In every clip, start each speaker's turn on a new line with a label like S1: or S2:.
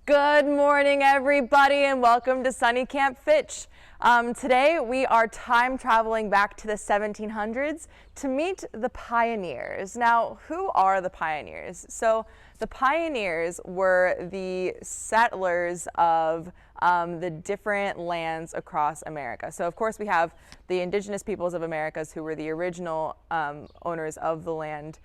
S1: Good morning, everybody, and welcome to Sunny Camp Fitch. Today we are time traveling back to the 1700s to meet the pioneers. Now, who are the pioneers? So the pioneers were the settlers of the different lands across America. So of course we have the indigenous peoples of Americas who were the original owners of the land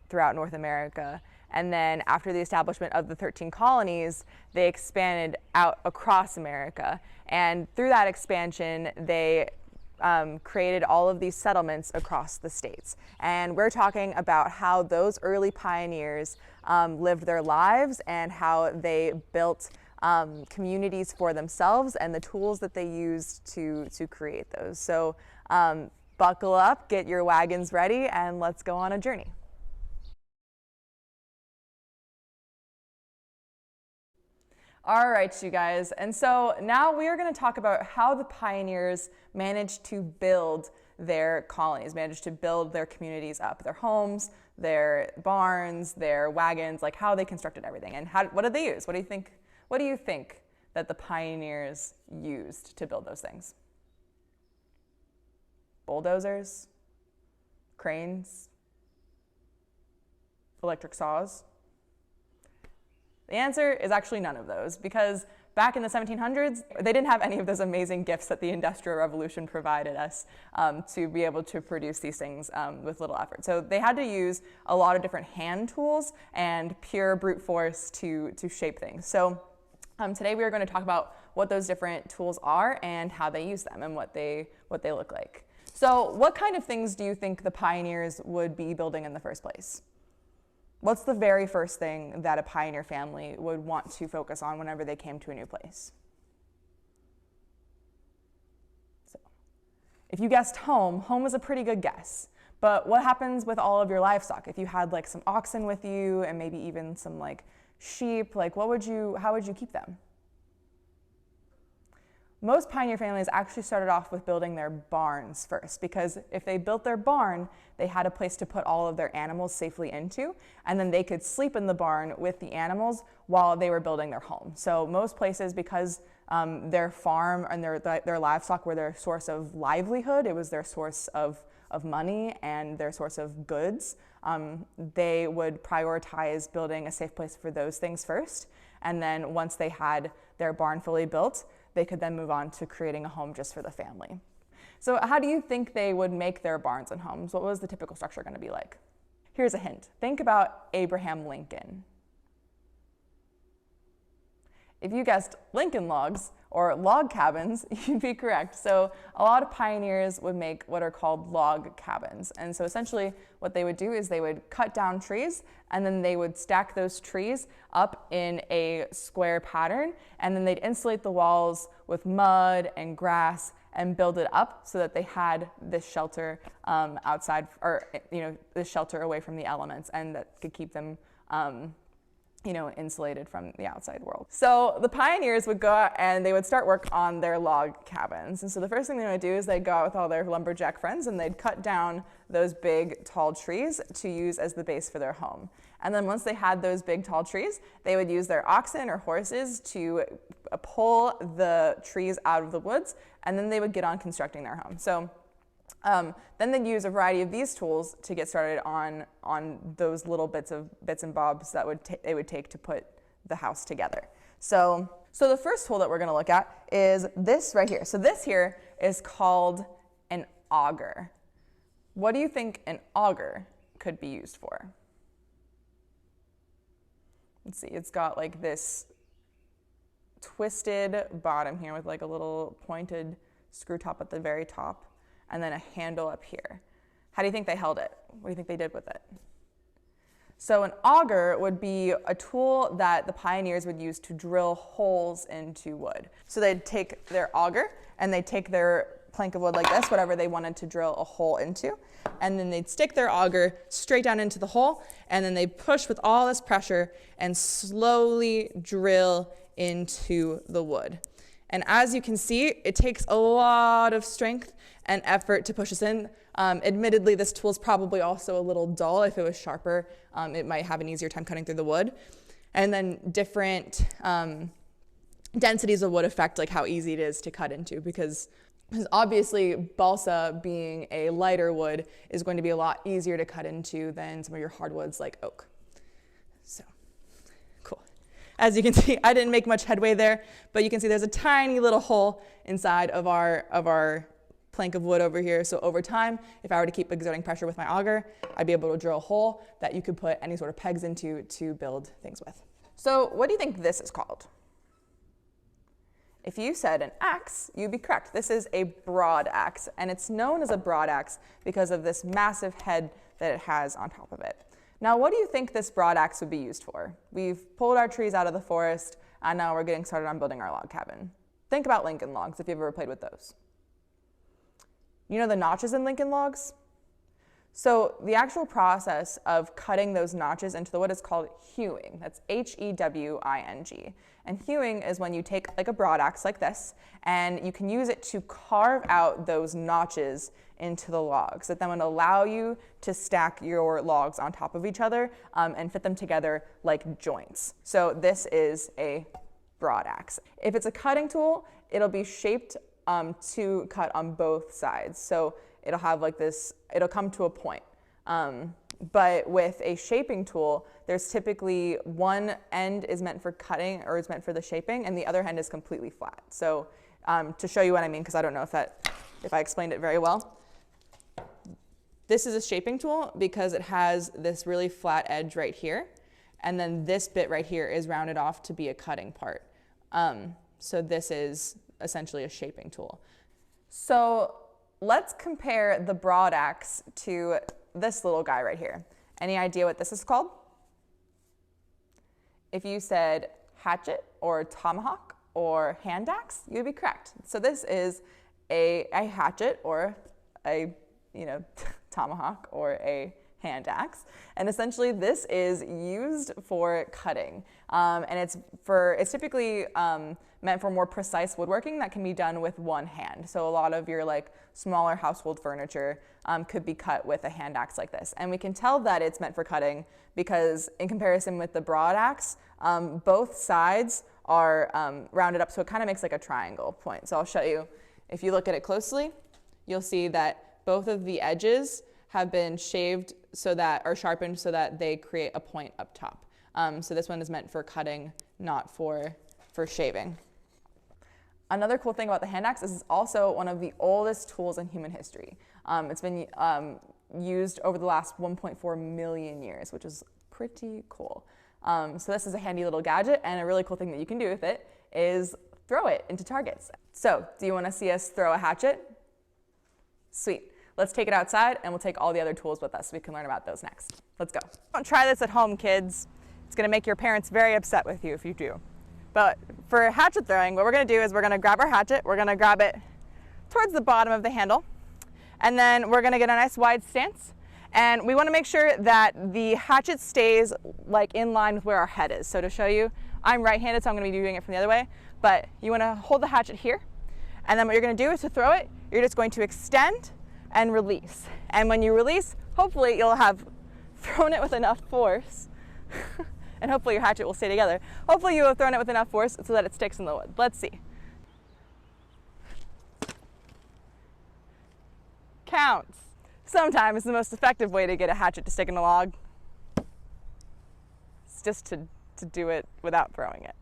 S1: throughout North America. And then after the establishment of the 13 colonies, they expanded out across America. And through that expansion, they created all of these settlements across the states. And we're talking about how those early pioneers lived their lives and how they built communities for themselves and the tools that they used to create those. So buckle up, get your wagons ready, and let's go on a journey. All right, you guys, and so now we are going to talk about how the pioneers managed to build their colonies, managed to build their communities up, their homes, their barns, their wagons, like how they constructed everything, and what did they use? What do you think that the pioneers used to build those things? Bulldozers, cranes, electric saws? The answer is actually none of those, because back in the 1700s, they didn't have any of those amazing gifts that the Industrial Revolution provided us to be able to produce these things with little effort. So they had to use a lot of different hand tools and pure brute force to shape things. So today we are going to talk about what those different tools are and how they use them and what they look like. So what kind of things do you think the pioneers would be building in the first place? What's the very first thing that a pioneer family would want to focus on whenever they came to a new place? So, if you guessed home is a pretty good guess. But what happens with all of your livestock? If you had like some oxen with you and maybe even some like sheep, like how would you keep them? Most pioneer families actually started off with building their barns first, because if they built their barn, they had a place to put all of their animals safely into, and then they could sleep in the barn with the animals while they were building their home. So most places, because their farm and their livestock were their source of livelihood, it was their source of money and their source of goods, they would prioritize building a safe place for those things first. And then once they had their barn fully built, they could then move on to creating a home just for the family. So how do you think they would make their barns and homes? What was the typical structure going to be like? Here's a hint. Think about Abraham Lincoln. If you guessed Lincoln logs or log cabins, you'd be correct. So a lot of pioneers would make what are called log cabins. And so essentially what they would do is they would cut down trees, and then they would stack those trees up in a square pattern, and then they'd insulate the walls with mud and grass and build it up so that they had this shelter outside, or this shelter away from the elements, and that could keep them insulated from the outside world. So the pioneers would go out and they would start work on their log cabins. And so the first thing they would do is they'd go out with all their lumberjack friends and they'd cut down those big tall trees to use as the base for their home. And then once they had those big tall trees, they would use their oxen or horses to pull the trees out of the woods, and then they would get on constructing their home. So then they'd use a variety of these tools to get started on those little bits and bobs that they would take to put the house together. So the first tool that we're going to look at is this right here. So this here is called an auger. What do you think an auger could be used for? Let's see, it's got like this twisted bottom here with like a little pointed screw top at the very top, and then a handle up here. How do you think they held it? What do you think they did with it? So an auger would be a tool that the pioneers would use to drill holes into wood. So they'd take their auger and they'd take their plank of wood like this, whatever they wanted to drill a hole into, and then they'd stick their auger straight down into the hole, and then they'd push with all this pressure and slowly drill into the wood. And as you can see, it takes a lot of strength and effort to push this in. Admittedly, this tool is probably also a little dull. If it was sharper, it might have an easier time cutting through the wood. And then different densities of wood affect like how easy it is to cut into, because obviously balsa, being a lighter wood, is going to be a lot easier to cut into than some of your hardwoods like oak. So cool. As you can see, I didn't make much headway there, but you can see there's a tiny little hole inside of our plank of wood over here. So over time, if I were to keep exerting pressure with my auger, I'd be able to drill a hole that you could put any sort of pegs into to build things with. So what do you think this is called? If you said an axe, you'd be correct. This is a broad axe, and it's known as a broad axe because of this massive head that it has on top of it. Now, what do you think this broad axe would be used for? We've pulled our trees out of the forest, and now we're getting started on building our log cabin. Think about Lincoln logs if you've ever played with those. You know the notches in Lincoln logs? So the actual process of cutting those notches into the wood is called hewing. That's H-E-W-I-N-G. And hewing is when you take like a broad axe like this, and you can use it to carve out those notches into the logs. That then would allow you to stack your logs on top of each other and fit them together like joints. So this is a broad axe. If it's a cutting tool, it'll be shaped to cut on both sides. So it'll have like this, it'll come to a point. But with a shaping tool, there's typically one end is meant for cutting or is meant for the shaping, and the other end is completely flat. So to show you what I mean, because I don't know if I explained it very well. This is a shaping tool because it has this really flat edge right here, and then this bit right here is rounded off to be a cutting part. So this is essentially a shaping tool. So let's compare the broad axe to this little guy right here. Any idea what this is called? If you said hatchet or tomahawk or hand axe, you'd be correct. So this is a hatchet or a tomahawk or a hand axe, and essentially this is used for cutting, and it's typically meant for more precise woodworking that can be done with one hand. So a lot of your like smaller household furniture could be cut with a hand axe like this, and we can tell that it's meant for cutting because in comparison with the broad axe, both sides are rounded up, so it kind of makes like a triangle point. So I'll show you. If you look at it closely, you'll see that both of the edges have been shaved so that, or sharpened so that they create a point up top. So this one is meant for cutting, not for shaving. Another cool thing about the hand axe is it's also one of the oldest tools in human history. It's been used over the last 1.4 million years, which is pretty cool. So this is a handy little gadget, and a really cool thing that you can do with it is throw it into targets. So do you want to see us throw a hatchet? Sweet. Let's take it outside, and we'll take all the other tools with us so we can learn about those next. Let's go. Don't try this at home, kids. It's going to make your parents very upset with you if you do. But for hatchet throwing, what we're going to do is we're going to grab our hatchet, we're going to grab it towards the bottom of the handle, and then we're going to get a nice wide stance. And we want to make sure that the hatchet stays like in line with where our head is. So to show you, I'm right-handed, so I'm going to be doing it from the other way, but you want to hold the hatchet here, and then what you're going to do is to throw it, you're just going to extend and release. And when you release, hopefully you'll have thrown it with enough force and hopefully your hatchet will stay together. Hopefully you have thrown it with enough force so that it sticks in the wood. Let's see. Counts. Sometimes the most effective way to get a hatchet to stick in a log is just to do it without throwing it.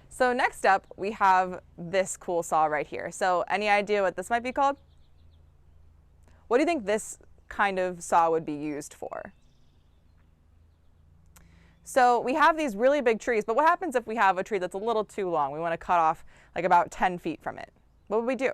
S1: So next up, we have this cool saw right here. So any idea what this might be called? What do you think this kind of saw would be used for? So we have these really big trees, but what happens if we have a tree that's a little too long? We want to cut off like about 10 feet from it. What would we do?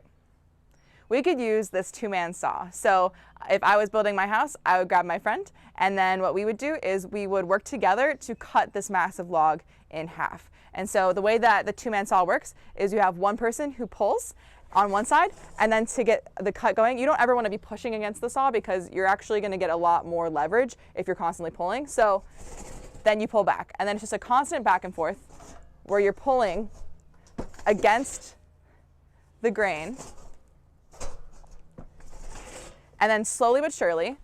S1: We could use this two-man saw. So if I was building my house, I would grab my friend, and then what we would do is we would work together to cut this massive log in half. And so the way that the two-man saw works is you have one person who pulls on one side, and then to get the cut going, you don't ever want to be pushing against the saw because you're actually going to get a lot more leverage if you're constantly pulling. So then you pull back, and then it's just a constant back and forth where you're pulling against the grain, and then slowly but surely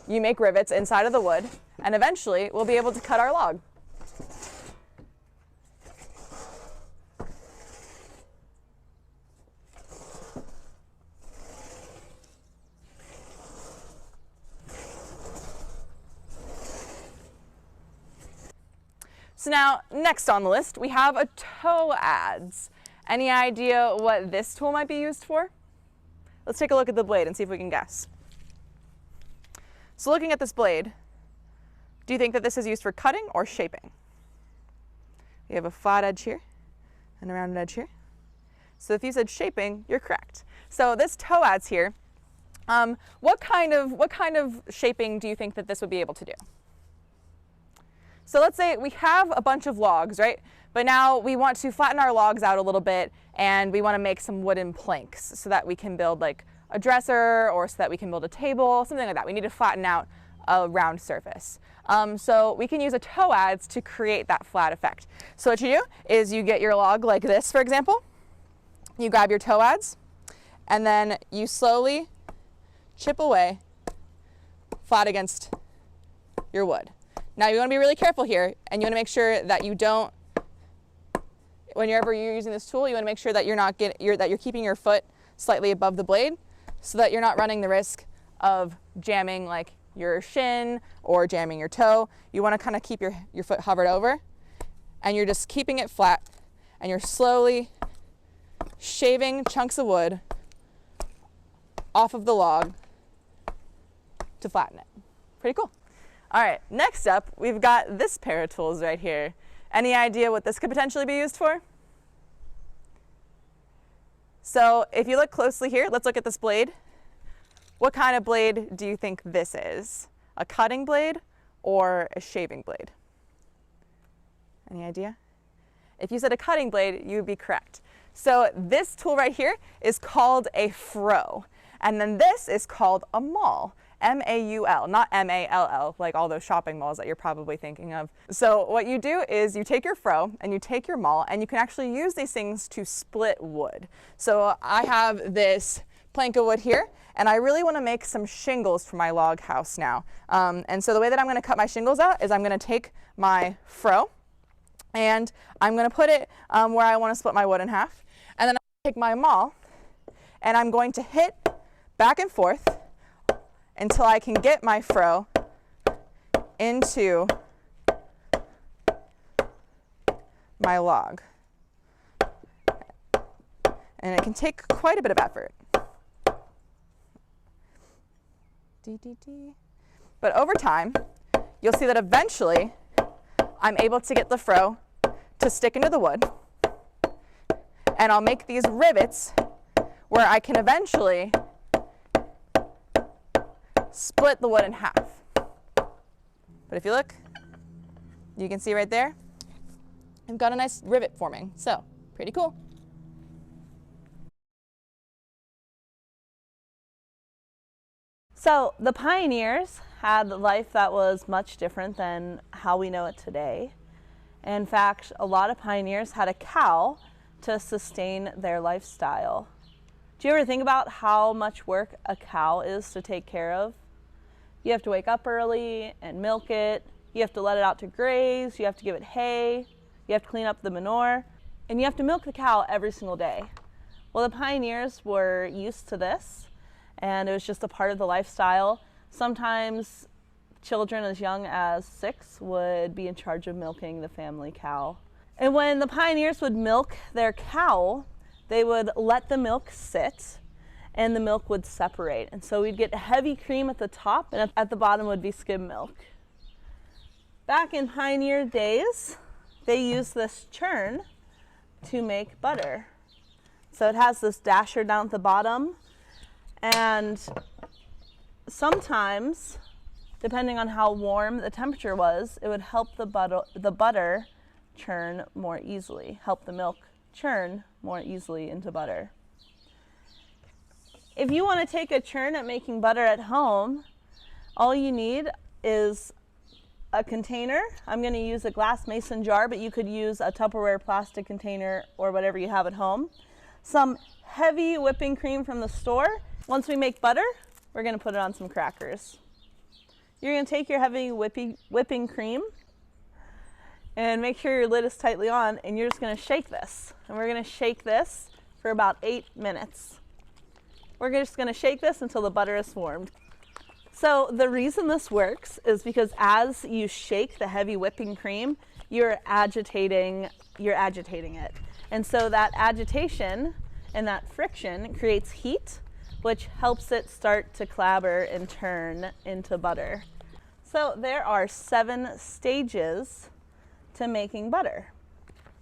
S1: you make rivets inside of the wood, and eventually we'll be able to cut our log. So now, next on the list, we have a toe adze. Any idea what this tool might be used for? Let's take a look at the blade and see if we can guess. So looking at this blade, do you think that this is used for cutting or shaping? We have a flat edge here and a rounded edge here. So if you said shaping, you're correct. So this toe adze here, what kind of shaping do you think that this would be able to do? So let's say we have a bunch of logs, right? But now we want to flatten our logs out a little bit, and we want to make some wooden planks so that we can build like a dresser, or so that we can build a table, something like that. We need to flatten out a round surface. So we can use a toe adze to create that flat effect. So what you do is you get your log like this, for example. You grab your toe adze, and then you slowly chip away flat against your wood. Now you want to be really careful here, and you want to make sure that you don't, whenever you're using this tool, you want to make sure that you're keeping your foot slightly above the blade, so that you're not running the risk of jamming like your shin or jamming your toe. You want to kind of keep your foot hovered over, and you're just keeping it flat, and you're slowly shaving chunks of wood off of the log to flatten it. Pretty cool. All right, next up, we've got this pair of tools right here. Any idea what this could potentially be used for? So if you look closely here, let's look at this blade. What kind of blade do you think this is? A cutting blade or a shaving blade? Any idea? If you said a cutting blade, you'd be correct. So this tool right here is called a froe. And then this is called a maul. M-A-U-L, not M-A-L-L, like all those shopping malls that you're probably thinking of. So what you do is you take your froe and you take your maul, and you can actually use these things to split wood. So I have this plank of wood here, and I really want to make some shingles for my log house now. And so the way that I'm going to cut my shingles out is I'm going to take my froe, and I'm going to put it where I want to split my wood in half. And then I take my maul, and I'm going to hit back and forth until I can get my froe into my log. And it can take quite a bit of effort. But over time, you'll see that eventually I'm able to get the froe to stick into the wood. And I'll make these rivets where I can eventually split the wood in half. But if you look, you can see right there, I've got a nice rivet forming. So pretty cool.
S2: So the pioneers had a life that was much different than how we know it today. In fact, a lot of pioneers had a cow to sustain their lifestyle. Do you ever think about how much work a cow is to take care of? You have to wake up early and milk it. You have to let it out to graze. You have to give it hay. You have to clean up the manure. And you have to milk the cow every single day. Well, the pioneers were used to this, and it was just a part of the lifestyle. Sometimes children as young as 6 would be in charge of milking the family cow. And when the pioneers would milk their cow, they would let the milk sit, and the milk would separate. And so we'd get heavy cream at the top, and at the bottom would be skim milk. Back in pioneer days, they used this churn to make butter. So it has this dasher down at the bottom, and sometimes, depending on how warm the temperature was, it would help the butter churn more easily, help the milk churn more easily into butter. If you want to take a churn at making butter at home, all you need is a container. I'm going to use a glass mason jar, but you could use a Tupperware plastic container or whatever you have at home. Some heavy whipping cream from the store. Once we make butter, we're going to put it on some crackers. You're going to take your heavy whipping cream and make sure your lid is tightly on, and you're just going to shake this. And we're going to shake this for about 8 minutes. We're just going to shake this until the butter is formed. So the reason this works is because as you shake the heavy whipping cream, you're agitating it. And so that agitation and that friction creates heat, which helps it start to clabber and turn into butter. So there are 7 stages to making butter.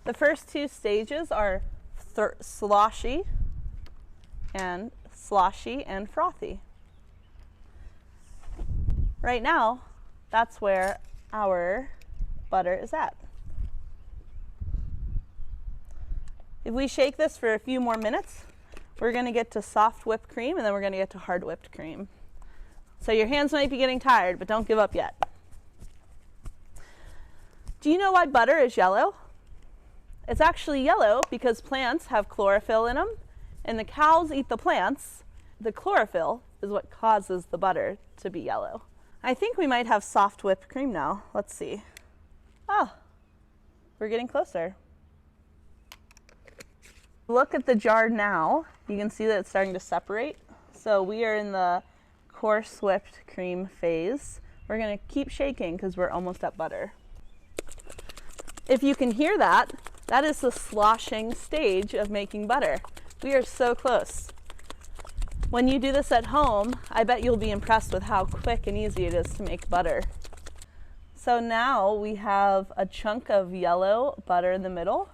S2: The first 2 stages are sloshy and frothy. Right now, that's where our butter is at. If we shake this for a few more minutes, we're going to get to soft whipped cream, and then we're going to get to hard whipped cream. So your hands might be getting tired, but don't give up yet. Do you know why butter is yellow? It's actually yellow because plants have chlorophyll in them, and the cows eat the plants. The chlorophyll is what causes the butter to be yellow. I think we might have soft whipped cream now. Let's see. Oh, we're getting closer. Look at the jar now. You can see that it's starting to separate. So we are in the coarse whipped cream phase. We're going to keep shaking because we're almost at butter. If you can hear that, that is the sloshing stage of making butter. We are so close. When you do this at home, I bet you'll be impressed with how quick and easy it is to make butter. So now we have a chunk of yellow butter in the middle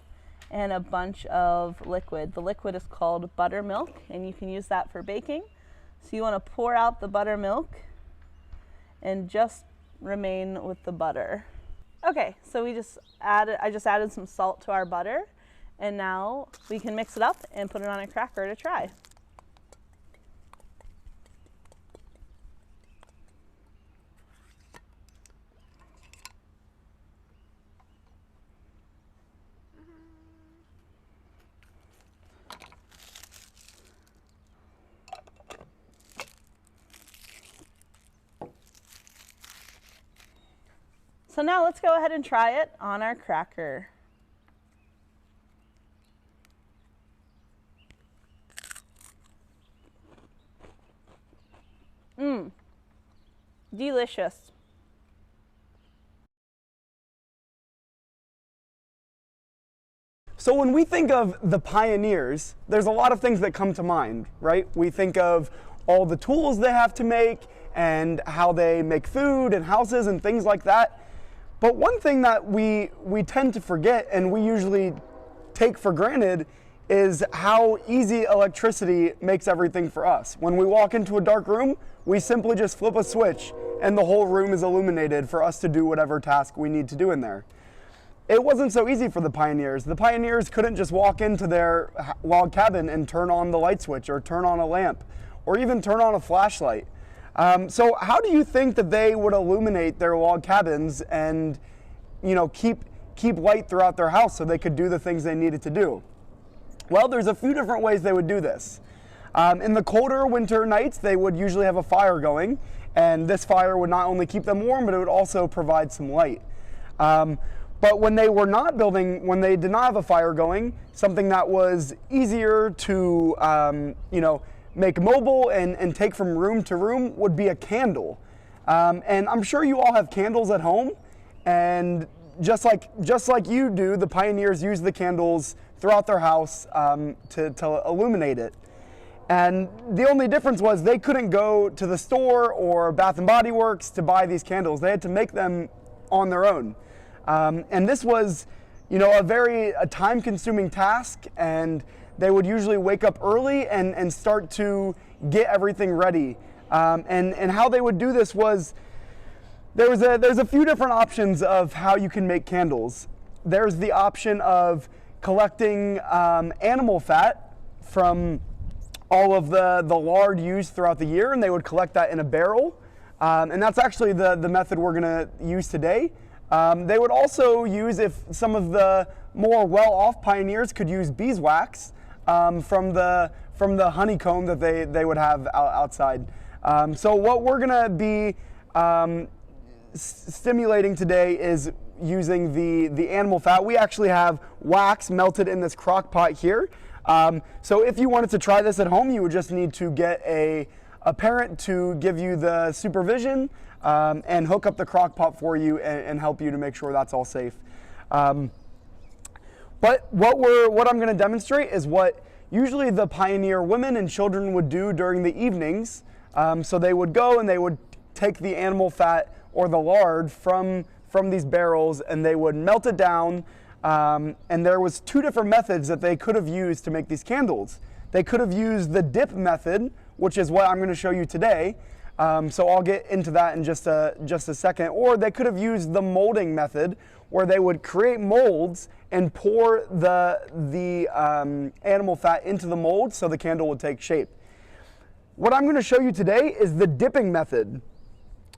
S2: and a bunch of liquid. The liquid is called buttermilk, and you can use that for baking. So you want to pour out the buttermilk and just remain with the butter. Okay, so I just added some salt to our butter, and now we can mix it up and put it on a cracker to try. So now let's go ahead and try it on our cracker. Delicious.
S3: So when we think of the pioneers, there's a lot of things that come to mind, right? We think of all the tools they have to make and how they make food and houses and things like that. But one thing that we tend to forget and we usually take for granted is how easy electricity makes everything for us. When we walk into a dark room, we simply just flip a switch and the whole room is illuminated for us to do whatever task we need to do in there. It wasn't so easy for the pioneers. The pioneers couldn't just walk into their log cabin and turn on the light switch or turn on a lamp or even turn on a flashlight. So how do you think that they would illuminate their log cabins and, keep light throughout their house so they could do the things they needed to do? Well, there's a few different ways they would do this. In the colder winter nights, they would usually have a fire going, and this fire would not only keep them warm, but it would also provide some light. But when they were not building, when they did not have a fire going, something that was easier to, make mobile and take from room to room would be a candle. And I'm sure you all have candles at home, and just like you do, the pioneers used the candles throughout their house to illuminate it. And the only difference was they couldn't go to the store or Bath and Body Works to buy these candles. They had to make them on their own. And this was, a very time-consuming task, and they would usually wake up early and start to get everything ready. And how they would do this was, there's a few different options of how you can make candles. There's the option of collecting animal fat from all of the lard used throughout the year, and they would collect that in a barrel. And that's actually the method we're gonna use today. They would also use, if some of the more well-off pioneers could use beeswax from the honeycomb that they would have outside. So what we're gonna be stimulating today is using the animal fat. We actually have wax melted in this crock pot here. So if you wanted to try this at home, you would just need to get a parent to give you the supervision and hook up the crock pot for you and help you to make sure that's all safe. But what I'm going to demonstrate is what usually the pioneer women and children would do during the evenings. So they would go and they would take the animal fat or the lard from these barrels, and they would melt it down. And there was two different methods that they could have used to make these candles. They could have used the dip method, which is what I'm going to show you today. So I'll get into that in just a second. Or they could have used the molding method, where they would create molds and pour the animal fat into the mold so the candle would take shape. What I'm going to show you today is the dipping method.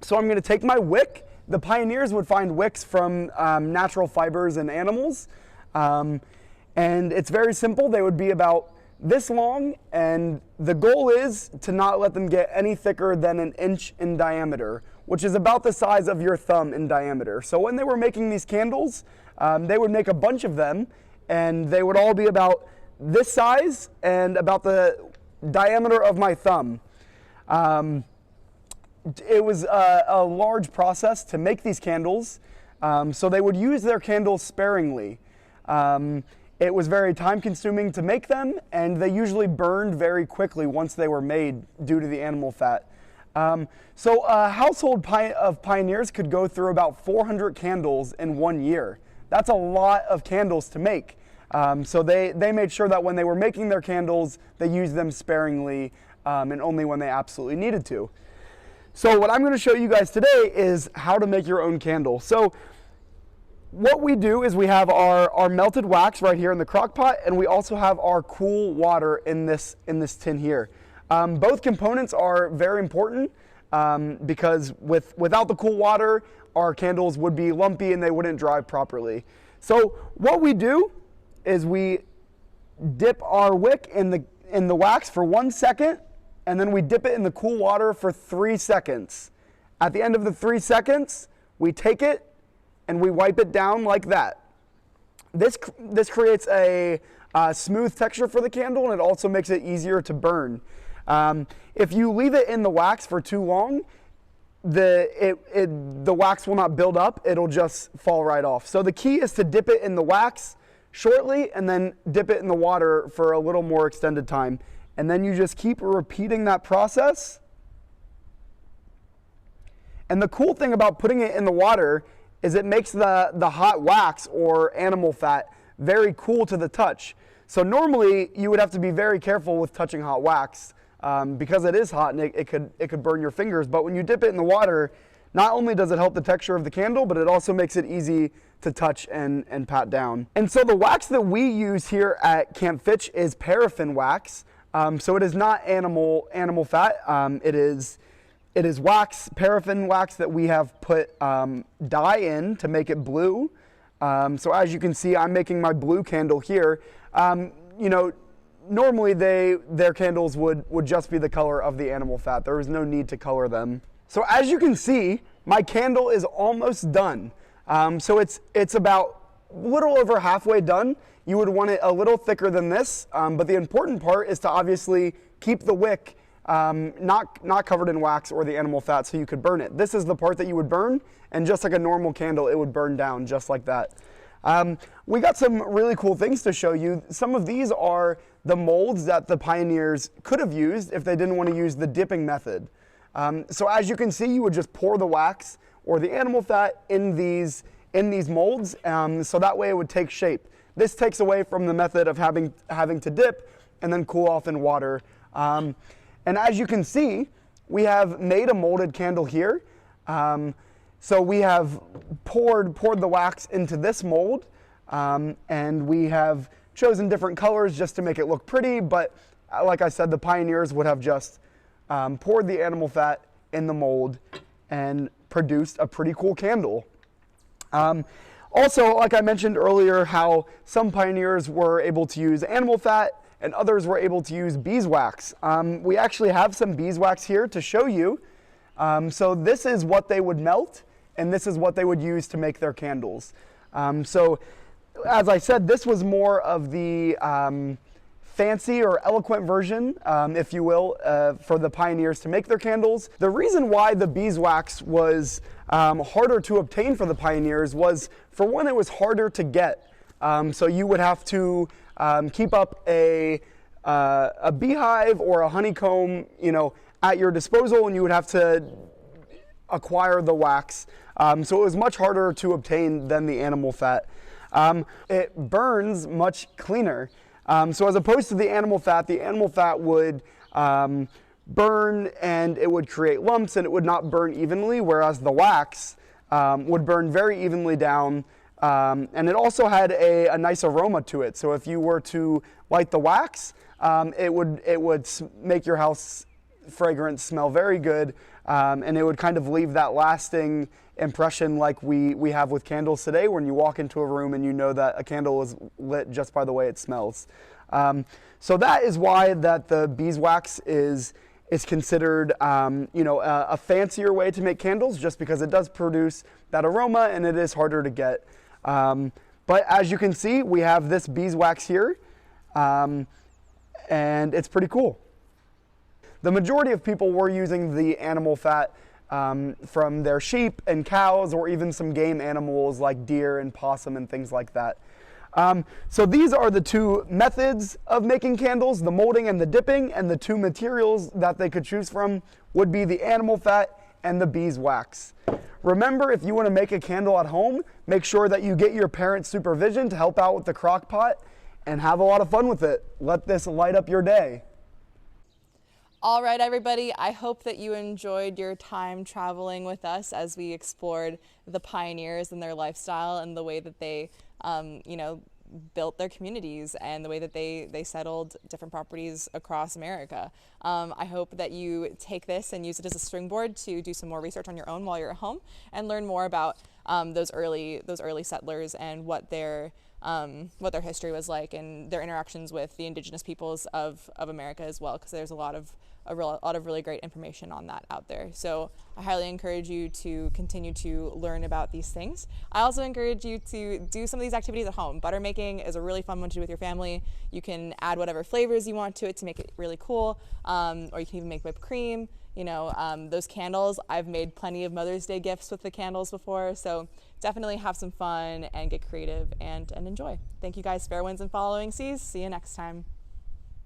S3: So I'm going to take my wick. The pioneers would find wicks from natural fibers and animals. And it's very simple. They would be about this long, and the goal is to not let them get any thicker than an inch in diameter, which is about the size of your thumb in diameter. So when they were making these candles, they would make a bunch of them, and they would all be about this size and about the diameter of my thumb. It was a large process to make these candles, so they would use their candles sparingly. It was very time consuming to make them, and they usually burned very quickly once they were made due to the animal fat. So a household of pioneers could go through about 400 candles in 1 year. That's a lot of candles to make. So they made sure that when they were making their candles, they used them sparingly and only when they absolutely needed to. So what I'm going to show you guys today is how to make your own candle. So what we do is we have our melted wax right here in the crock pot, and we also have our cool water in this tin here. Both components are very important because without the cool water, our candles would be lumpy and they wouldn't dry properly. So what we do is we dip our wick in the wax for 1 second, and then we dip it in the cool water for 3 seconds. At the end of the 3 seconds, we take it and we wipe it down like that. This creates a smooth texture for the candle, and it also makes it easier to burn. If you leave it in the wax for too long, the wax will not build up, it'll just fall right off. So the key is to dip it in the wax shortly and then dip it in the water for a little more extended time. And then you just keep repeating that process. And the cool thing about putting it in the water is it makes the hot wax or animal fat very cool to the touch. So normally you would have to be very careful with touching hot wax because it is hot and it could burn your fingers. But when you dip it in the water, not only does it help the texture of the candle, but it also makes it easy to touch and pat down. And so the wax that we use here at Camp Fitch is paraffin wax. So it is not animal fat. It is wax, paraffin wax that we have put dye in to make it blue. So as you can see, I'm making my blue candle here. Normally their candles would just be the color of the animal fat. There is no need to color them. So as you can see, my candle is almost done. So it's about a little over halfway done. You would want it a little thicker than this, but the important part is to obviously keep the wick not covered in wax or the animal fat so you could burn it. This is the part that you would burn, and just like a normal candle, it would burn down just like that. We got some really cool things to show you. Some of these are the molds that the pioneers could have used if they didn't want to use the dipping method. So as you can see, you would just pour the wax or the animal fat in these molds, so that way it would take shape. This takes away from the method of having to dip and then cool off in water. And as you can see, we have made a molded candle here. So we have poured the wax into this mold, and we have chosen different colors just to make it look pretty, but like I said, the pioneers would have just poured the animal fat in the mold and produced a pretty cool candle. Also, like I mentioned earlier, how some pioneers were able to use animal fat and others were able to use beeswax. We actually have some beeswax here to show you. So this is what they would melt, and this is what they would use to make their candles. So as I said, this was more of the fancy or eloquent version, if you will, for the pioneers to make their candles. The reason why the beeswax was harder to obtain for the pioneers was, for one, it was harder to get. So you would have to keep up a beehive or a honeycomb, at your disposal, and you would have to acquire the wax. So it was much harder to obtain than the animal fat. It burns much cleaner. So as opposed to the animal fat would burn and it would create lumps and it would not burn evenly, whereas the wax would burn very evenly down. And it also had a nice aroma to it. So if you were to light the wax, it would make your house fragrance smell very good, and it would kind of leave that lasting impression like we have with candles today, when you walk into a room and you know that a candle was lit just by the way it smells. So that is why that the beeswax is considered a fancier way to make candles, just because it does produce that aroma and it is harder to get. But as you can see, we have this beeswax here, and it's pretty cool. The majority of people were using the animal fat from their sheep and cows, or even some game animals like deer and possum and things like that. So these are the two methods of making candles, the molding and the dipping, and the two materials that they could choose from would be the animal fat and the beeswax. Remember, if you want to make a candle at home, make sure that you get your parents' supervision to help out with the crock pot, and have a lot of fun with it. Let this light up your day.
S1: All right, everybody, I hope that you enjoyed your time traveling with us as we explored the pioneers and their lifestyle and the way that they, built their communities and the way that they settled different properties across America. I hope that you take this and use it as a springboard to do some more research on your own while you're at home and learn more about those early settlers and what their history was like and their interactions with the indigenous peoples of America as well, because there's a lot of really great information on that out there. So I highly encourage you to continue to learn about these things. I also encourage you to do some of these activities at home. Butter making is a really fun one to do with your family. You can add whatever flavors you want to it to make it really cool, or you can even make whipped cream. Those candles, I've made plenty of Mother's Day gifts with the candles before, so definitely have some fun and get creative and enjoy. Thank you guys, fair winds and following seas. See you next time.